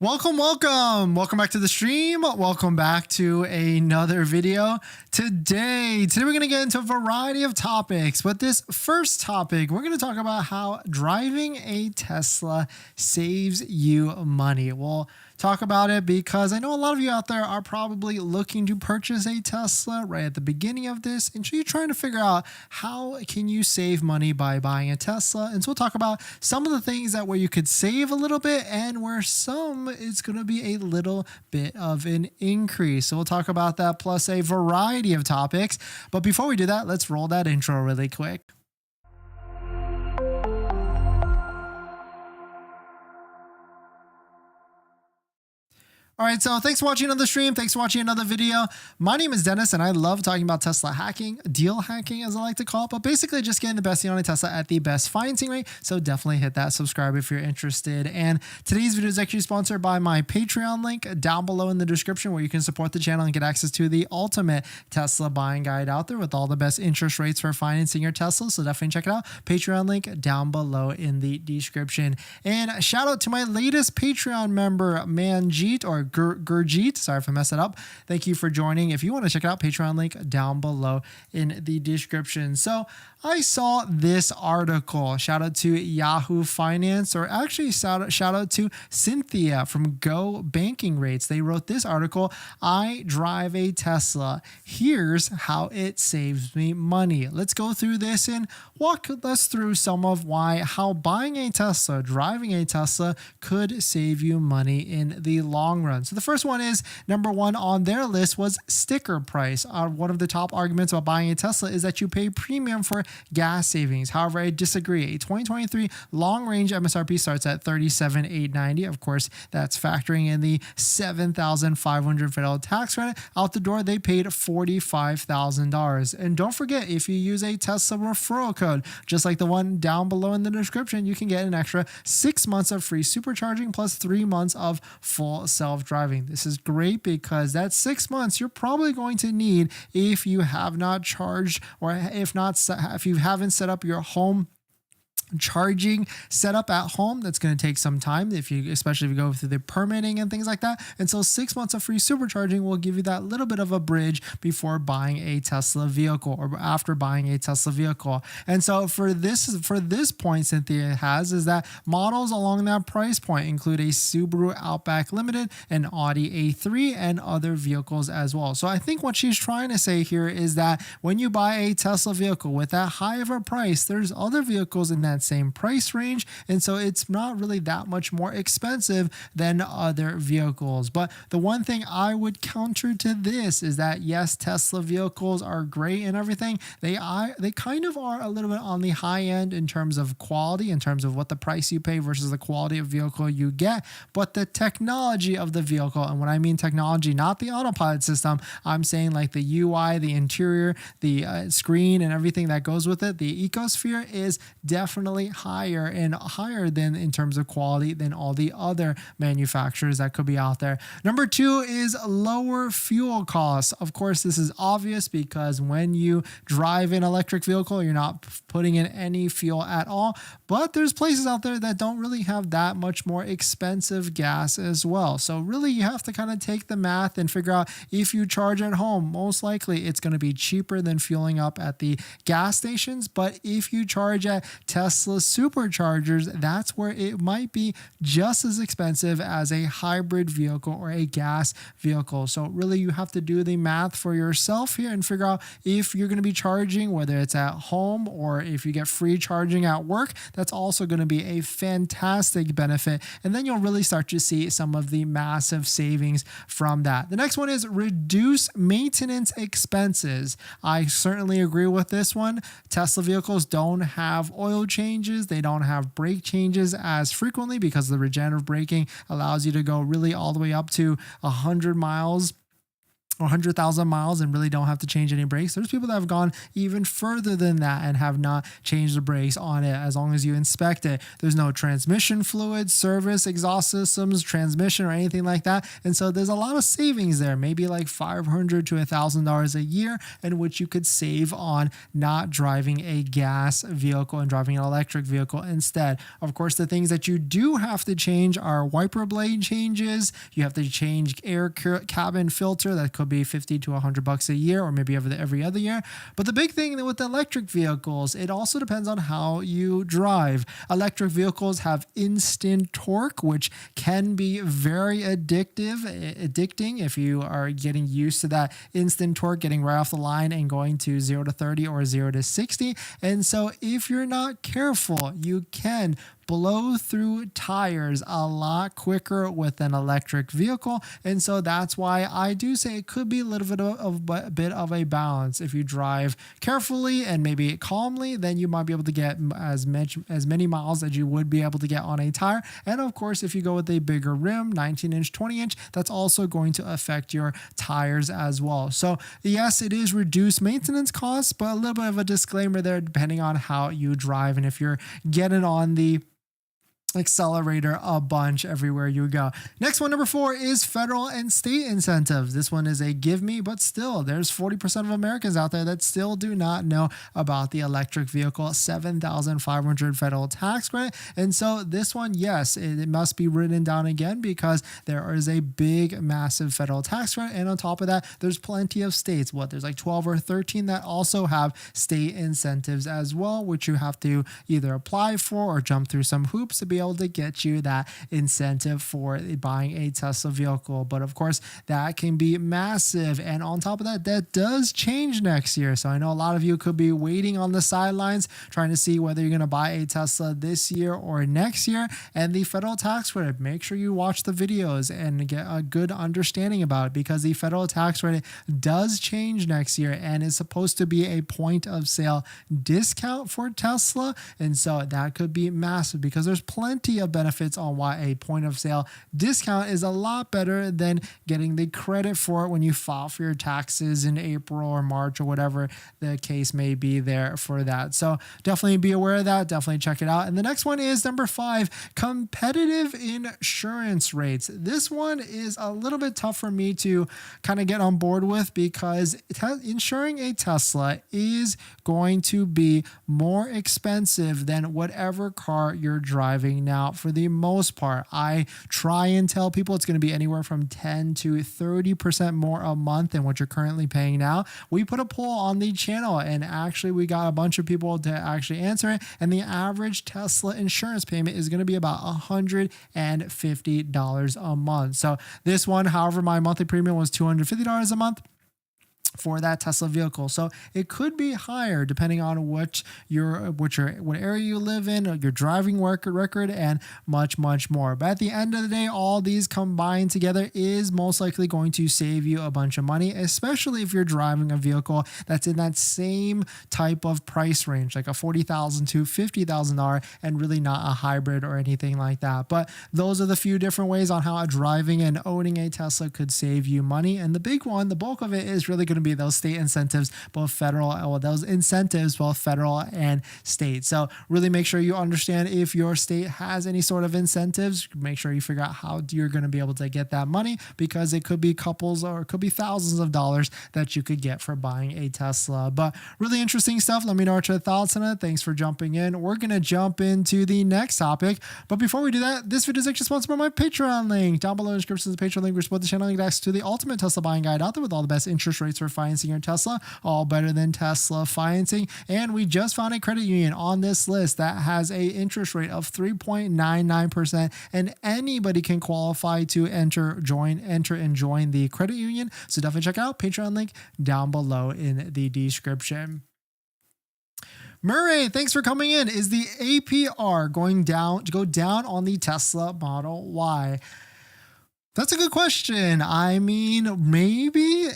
Welcome back to the stream. Welcome back to another video. Today we're going to get into a variety of topics, but this first topic, we're going to talk about how driving a Tesla saves you money. We'll talk about it because I know a lot of you out there are probably looking to purchase a Tesla right at the beginning of this, and so you're trying to figure out how can you save money by buying a Tesla. And so we'll talk about some of the things that where you could save a little bit and where some it's going to be a little bit of an increase. So we'll talk about that plus a variety of topics. But before we do that, let's roll that intro really quick. All right, so thanks for watching another stream. Thanks for watching another video. My name is Dennis, and I love talking about Tesla hacking, deal hacking, as I like to call it, but basically just getting the best deal on a Tesla at the best financing rate. So definitely hit that subscribe if you're interested. And today's video is actually sponsored by my Patreon link down below in the description, where you can support the channel and get access to the ultimate Tesla buying guide out there with all the best interest rates for financing your Tesla. So definitely check it out. Patreon link down below in the description. And shout out to my latest Patreon member, Manjeet, or Gurjeet. Sorry if I messed it up. Thank you for joining. If you want to check it out, Patreon link down below in the description. So I saw this article. Shout out to Yahoo Finance, or actually shout out to Cynthia from Go Banking Rates. They wrote this article. I drive a Tesla. Here's how it saves me money. Let's go through this and walk us through some of how buying a Tesla, driving a Tesla could save you money in the long run. So the first one is, number one on their list was sticker price. One of the top arguments about buying a Tesla is that you pay premium for gas savings. However, I disagree. A 2023 long range MSRP starts at $37,890. Of course, that's factoring in the $7,500 federal tax credit. Out the door, they paid $45,000. And don't forget, if you use a Tesla referral code, just like the one down below in the description, you can get an extra 6 months of free supercharging plus 3 months of full self-driving. This is great because that's 6 months you're probably going to need if you have not charged, or if you haven't set up your home charging setup at home. That's going to take some time, especially if you go through the permitting and things like that. And so 6 months of free supercharging will give you that little bit of a bridge before buying a Tesla vehicle, or after buying a Tesla vehicle. And so for this point, Cynthia has is that models along that price point include a Subaru Outback Limited, an Audi A3, and other vehicles as well. So I think what she's trying to say here is that when you buy a Tesla vehicle with that high of a price, there's other vehicles in that same price range, and so it's not really that much more expensive than other vehicles. But the one thing I would counter to this is that yes, Tesla vehicles are great and everything. They kind of are a little bit on the high end in terms of quality, in terms of what the price you pay versus the quality of vehicle you get. But the technology of the vehicle, and when I mean technology, not the autopilot system, I'm saying like the UI, the interior, the screen, and everything that goes with it, the ecosphere is definitely higher than in terms of quality than all the other manufacturers that could be out there. Number two is lower fuel costs. Of course, this is obvious because when you drive an electric vehicle, you're not putting in any fuel at all. But there's places out there that don't really have that much more expensive gas as well. So really, you have to kind of take the math and figure out, if you charge at home, most likely it's going to be cheaper than fueling up at the gas stations. But if you charge at Tesla superchargers, that's where it might be just as expensive as a hybrid vehicle or a gas vehicle. So really, you have to do the math for yourself here and figure out if you're going to be charging, whether it's at home or if you get free charging at work. That's also going to be a fantastic benefit, and then you'll really start to see some of the massive savings from that. The next one is reduce maintenance expenses. I certainly agree with this one. Tesla vehicles don't have oil changes. They don't have brake changes as frequently because the regenerative braking allows you to go really all the way up to 100 miles or 100,000 miles and really don't have to change any brakes. There's people that have gone even further than that and have not changed the brakes on it as long as you inspect it. There's no transmission fluid, service, exhaust systems, transmission, or anything like that. And so there's a lot of savings there, maybe like $500 to $1,000 a year, in which you could save on not driving a gas vehicle and driving an electric vehicle instead. Of course, the things that you do have to change are wiper blade changes. You have to change air cabin filter. That could be $50 to $100 a year, or maybe every other year. But the big thing with electric vehicles, it also depends on how you drive. Electric vehicles have instant torque, which can be very addicting if you are getting used to that instant torque, getting right off the line and going to 0 to 30 or 0 to 60. And so if you're not careful, you can blow through tires a lot quicker with an electric vehicle. And so that's why I do say it could be a little bit of a balance. If you drive carefully and maybe calmly, then you might be able to get as many miles as you would be able to get on a tire. And of course, if you go with a bigger rim, 19-inch, 20-inch, that's also going to affect your tires as well. So yes, it is reduced maintenance costs, but a little bit of a disclaimer there depending on how you drive and if you're getting on the accelerator a bunch everywhere you go. Next one, number 4, is federal and state incentives. This one is a give me, but still there's 40% of Americans out there that still do not know about the electric vehicle $7,500 federal tax credit. And so this one, yes, it must be written down again because there is a big, massive federal tax credit. And on top of that, there's plenty of states. There's like 12 or 13 that also have state incentives as well, which you have to either apply for or jump through some hoops to be able to get you that incentive for buying a Tesla vehicle. But of course, that can be massive. And on top of that, that does change next year. So I know a lot of you could be waiting on the sidelines, trying to see whether you're going to buy a Tesla this year or next year. And the federal tax credit, make sure you watch the videos and get a good understanding about it, because the federal tax credit does change next year and is supposed to be a point of sale discount for Tesla. And so that could be massive because there's plenty of benefits on why a point of sale discount is a lot better than getting the credit for it when you file for your taxes in April or March or whatever the case may be there for that. So definitely be aware of that. Definitely check it out. And the next one is number 5, competitive insurance rates. This one is a little bit tough for me to kind of get on board with because insuring a Tesla is going to be more expensive than whatever car you're driving now. For the most part, I try and tell people it's going to be anywhere from 10 to 30% more a month than what you're currently paying now. We put a poll on the channel and actually we got a bunch of people to actually answer it. And the average Tesla insurance payment is going to be about $150 a month. So this one, however, my monthly premium was $250 a month for that Tesla vehicle. So it could be higher depending on what area you live in, your driving record, and much more. But at the end of the day, all these combined together is most likely going to save you a bunch of money, especially if you're driving a vehicle that's in that same type of price range, like a $40,000 to $50,000, and really not a hybrid or anything like that. But those are the few different ways on how driving and owning a Tesla could save you money. And the big one, the bulk of it, is really going to be those state incentives, both federal and state. So really make sure you understand if your state has any sort of incentives. Make sure you figure out how you're going to be able to get that money, because it could be couples or it could be thousands of dollars that you could get for buying a Tesla. But really interesting stuff. Let me know what your thoughts on it. Thanks for jumping in. We're going to jump into the next topic. But before we do that, this video is actually sponsored by my Patreon link. Down below in the description is the Patreon link, which supports the channel and access to the ultimate Tesla buying guide out there with all the best interest rates for financing your Tesla, all better than Tesla financing. And we just found a credit union on this list that has a interest rate of 3.99%, and anybody can qualify to enter and join the credit union. So definitely check out Patreon link down below in the description. Murray, thanks for coming in. Is the APR going down on the Tesla Model Y? That's a good question. I mean, maybe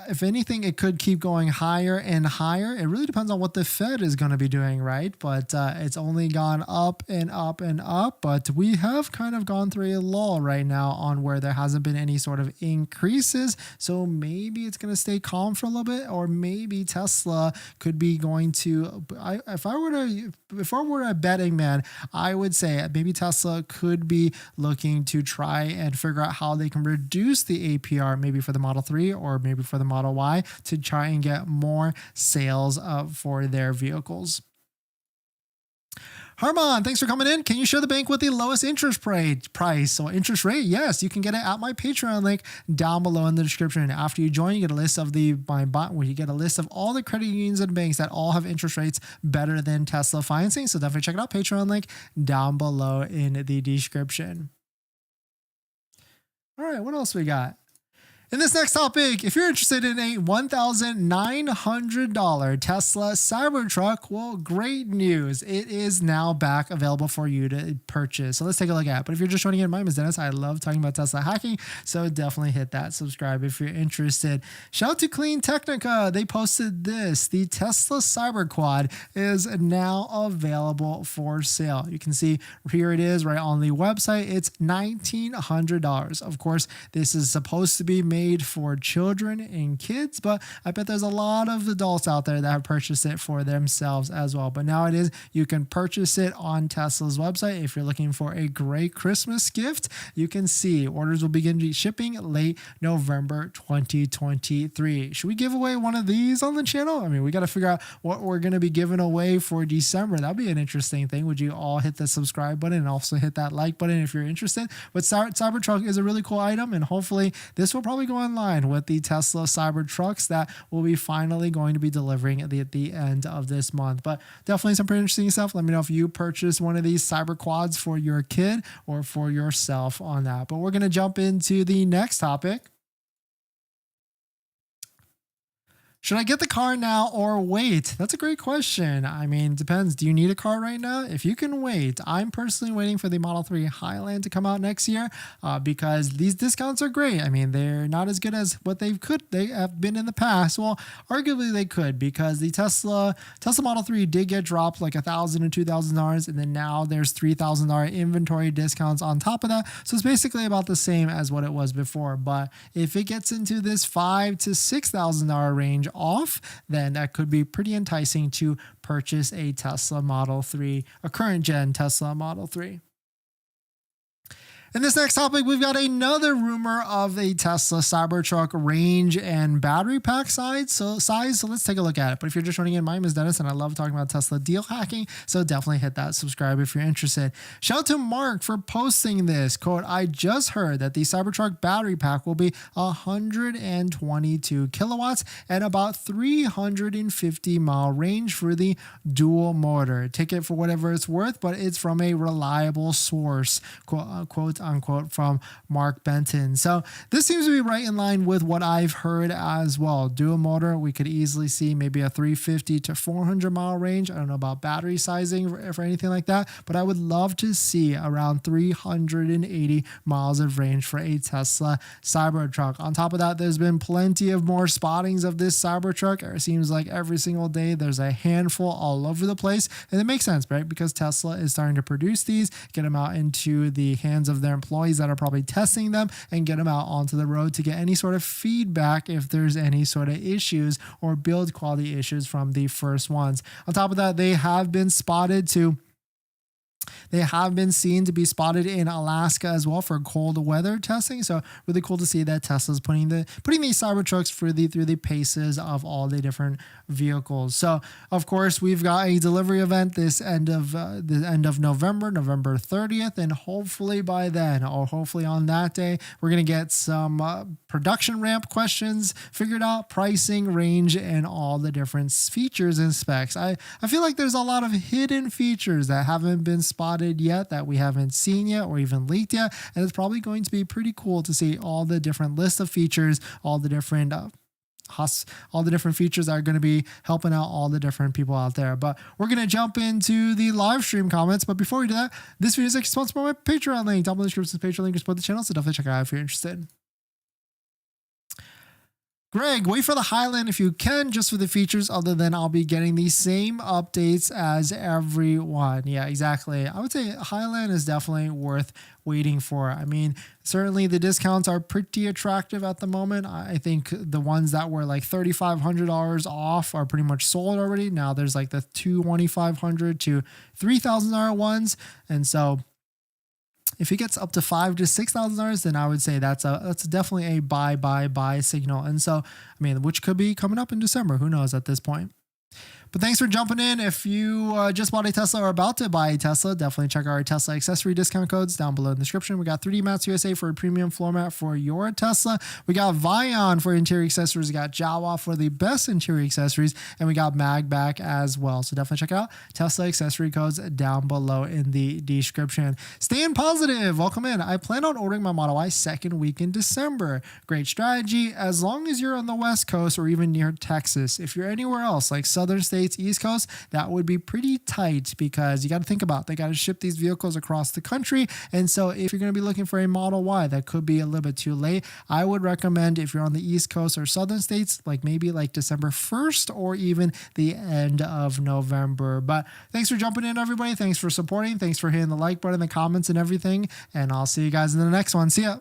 if anything, it could keep going higher and higher. It really depends on what the Fed is going to be doing, right? But it's only gone up and up and up. But we have kind of gone through a lull right now on where there hasn't been any sort of increases. So maybe it's going to stay calm for a little bit, or maybe Tesla could be going to. If I were a betting man, I would say maybe Tesla could be looking to try and figure out how they can reduce the APR, maybe for the Model 3 or maybe for the Model Y, to try and get more sales for their vehicles. Harman, thanks for coming in. Can you show the bank with the lowest interest price or interest rate? Yes, you can get it at my Patreon link down below in the description. After you join, you get a list of where you get a list of all the credit unions and banks that all have interest rates better than Tesla financing. So definitely check it out. Patreon link down below in the description. All right, what else we got? In this next topic, if you're interested in a $1,900 Tesla Cybertruck, well, great news. It is now back available for you to purchase. So let's take a look at it. But if you're just joining in, my name is Dennis. I love talking about Tesla hacking. So definitely hit that subscribe if you're interested. Shout out to Clean Technica. They posted this. The Tesla Cyberquad is now available for sale. You can see here it is right on the website. It's $1,900. Of course, this is supposed to be made for children and kids, but I bet there's a lot of adults out there that have purchased it for themselves as well. But now it is, you can purchase it on Tesla's website. If you're looking for a great Christmas gift, you can see orders will begin shipping late November 2023. Should we give away one of these on the channel? I mean, we got to figure out what we're going to be giving away for December. That'd be an interesting thing. Would you all hit the subscribe button and also hit that like button if you're interested? But Cybertruck is a really cool item, and hopefully this will probably go in line with the Tesla Cybertrucks that will be finally going to be delivering at the end of this month. But definitely some pretty interesting stuff. Let me know if you purchased one of these Cyberquads for your kid or for yourself on that. But we're going to jump into the next topic. Should I get the car now or wait? That's a great question. I mean, it depends. Do you need a car right now? If you can wait, I'm personally waiting for the Model 3 Highland to come out next year because these discounts are great. I mean, they're not as good as what they have been in the past. Well, arguably they could, because the Tesla Model 3 did get dropped like $1,000 and $2,000, and then now there's $3,000 inventory discounts on top of that. So it's basically about the same as what it was before. But if it gets into this $5,000 to $6,000 range off, then that could be pretty enticing to purchase a Tesla Model 3, a current gen Tesla Model 3. In this next topic, we've got another rumor of a Tesla Cybertruck range and battery pack size. So let's take a look at it. But if you're just joining in, my name is Dennis, and I love talking about Tesla deal hacking. So definitely hit that subscribe if you're interested. Shout out to Mark for posting this. Quote, I just heard that the Cybertruck battery pack will be 122 kilowatts and about 350-mile range for the dual motor. Take it for whatever it's worth, but it's from a reliable source. Quote unquote, from Mark Benton. So this seems to be right in line with what I've heard as well. Dual motor, we could easily see maybe a 350 to 400-mile range. I don't know about battery sizing for anything like that, but I would love to see around 380 miles of range for a Tesla Cybertruck. On top of that, there's been plenty of more spottings of this Cybertruck. It seems like every single day there's a handful all over the place, and it makes sense, right? Because Tesla is starting to produce these, get them out into the hands of their employees that are probably testing them, and get them out onto the road to get any sort of feedback if there's any sort of issues or build quality issues from the first ones. On top of that, they have been seen to be spotted in Alaska as well for cold weather testing. So really cool to see that Tesla's putting these Cybertrucks through the paces of all the different vehicles. So of course we've got a delivery event the end of November 30th, and hopefully by then, or hopefully on that day, we're gonna get some production ramp questions figured out, pricing, range, and all the different features and specs. I feel like there's a lot of hidden features that haven't been spotted yet, that we haven't seen yet or even leaked yet, and it's probably going to be pretty cool to see all the different list of features, all the different all the different features that are going to be helping out all the different people out there. But we're going to jump into the live stream comments. But before we do that, this video is actually sponsored by my Patreon link. Down below in the description is the Patreon link to support the channel, so definitely check it out if you're interested. Greg, wait for the Highland if you can, just for the features. Other than I'll be getting the same updates as everyone. Yeah, exactly. I would say Highland is definitely worth waiting for. I mean, certainly the discounts are pretty attractive at the moment. I think the ones that were like $3,500 off are pretty much sold already. Now there's like the $2,500 to $3,000 ones, and so if it gets up to $5,000 to $6,000, then I would say that's definitely a buy signal. And so, I mean, which could be coming up in December. Who knows at this point? But thanks for jumping in. If you just bought a Tesla or about to buy a Tesla, definitely check our Tesla accessory discount codes down below in the description. We got 3D Mats USA for a premium floor mat for your Tesla. We got RIVIAN for interior accessories. We got Jawa for the best interior accessories. And we got MAGBAK as well. So definitely check out Tesla accessory codes down below in the description. Staying positive. Welcome in. I plan on ordering my Model Y second week in December. Great strategy as long as you're on the West Coast or even near Texas. If you're anywhere else like Southern States, East Coast, that would be pretty tight because you got to think about they got to ship these vehicles across the country. And so if you're going to be looking for a Model Y, that could be a little bit too late. I would recommend if you're on the East Coast or Southern states, like maybe like December 1st or even the end of November. But thanks for jumping in, everybody. Thanks for supporting. Thanks for hitting the like button, the comments and everything. And I'll see you guys in the next one. See ya.